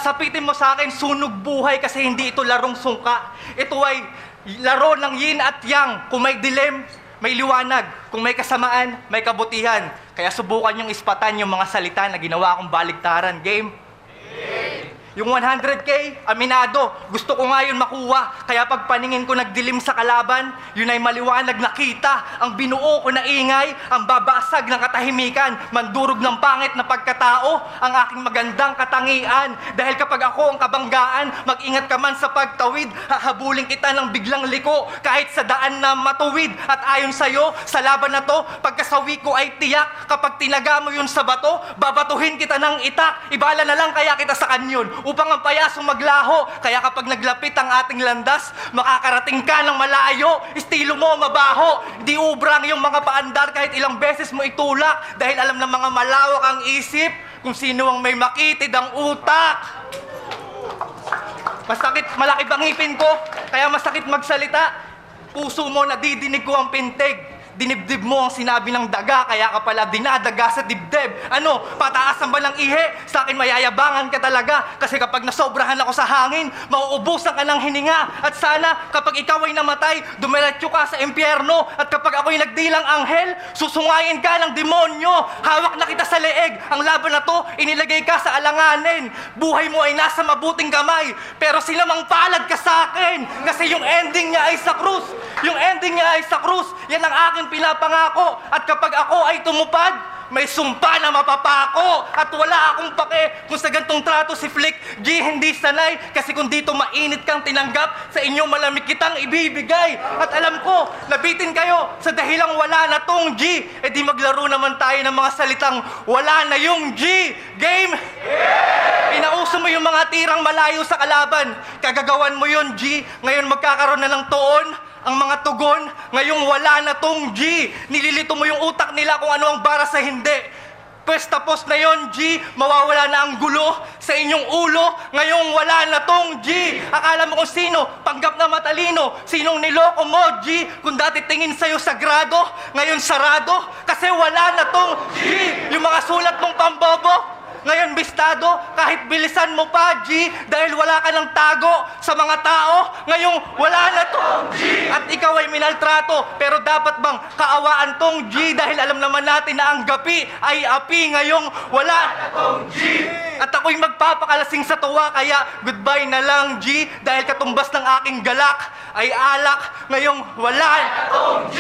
Sasapitin mo sa akin, sunog buhay kasi hindi ito larong sungka. Ito ay laro ng yin at yang. Kung may dilim, may liwanag. Kung may kasamaan, may kabutihan. Kaya subukan yung ispatan yung mga salita na ginawa kong baligtaran. Game? Yung 100K, aminado, gusto ko nga yun makuha. Kaya pag paningin ko nagdilim sa kalaban, yun ay maliwanag na kita. Ang binuo ko na ingay, ang babasag ng katahimikan, mandurog ng pangit na pagkatao, ang aking magandang katangian. Dahil kapag ako ang kabanggaan, mag-ingat ka man sa pagtawid, hahabulin kita ng biglang liko, kahit sa daan na matuwid. At ayon sa'yo, sa laban na to, pagkasawi ko ay tiyak, kapag tinaga mo yun sa bato, babatuhin kita ng itak. Ibala na lang kaya kita sa kanyon, upang ang payasong maglaho. Kaya kapag naglapit ang ating landas, makakarating ka ng malayo. Estilo mo mabaho, di ubrang yung mga paandar kahit ilang beses mo itulak. Dahil alam ng mga malawak ang isip kung sino ang may makitid ang utak. Masakit, malaki bang ngipin ko, kaya masakit magsalita. Puso mo nadidinig ko ang pintig. Dinibdib mo ang sinabi ng daga, kaya ka pala dinadaga sa dibdib. Ano, pataasan ba ng ihe? Sa akin mayayabangan ka talaga. Kasi kapag nasobrahan ako sa hangin, mauubusan ka ng hininga. At sana, kapag ikaw ay namatay, dumiretso ka sa impyerno. At kapag ako'y nagdilang anghel, susungayin ka ng demonyo. Hawak na kita sa leeg. Ang laban na to, inilagay ka sa alanganin. Buhay mo ay nasa mabuting kamay. Pero sinamang palad ka sa akin. Kasi yung ending niya ay sa krus. Yung ending niya ay sa krus. Yan ang aking pinapangako. At kapag ako ay tumupad, may sumpa na mapapako. At wala akong pake kung sa gantong trato si Flick G hindi sanay. Kasi kung dito mainit kang tinanggap, sa inyong malamig kitang ibibigay. At alam ko, nabitin kayo sa dahilang wala na tong G. E di maglaro naman tayo ng mga salitang wala na yung G. Game? Pinauso mo yung mga tirang malayo sa kalaban. Kagagawan mo yun, G. Ngayon magkakaroon na ng tuon ang mga tugon, ngayong wala na tong G. Nililito mo yung utak nila kung ano ang bara sa hindi. Pwes tapos na yon, G. Mawawala na ang gulo sa inyong ulo. Ngayong wala na tong G. Akala mo kung sino, panggap na matalino. Sinong niloko mo, G? Kung dati tingin sa'yo sagrado, ngayon sarado. Kasi wala na tong G. Yung mga sulat mong pambobo, ngayon bistado, kahit bilisan mo pa, G, dahil wala ka ng tago sa mga tao, ngayong wala na tong G. At ikaw ay minaltrato, pero dapat bang kaawaan tong G? Dahil alam naman natin na ang gapi ay api, ngayong wala na tong G. At ako'y magpapakalasing sa tuwa, kaya goodbye na lang, G. Dahil katumbas ng aking galak ay alak, ngayong wala na tong G.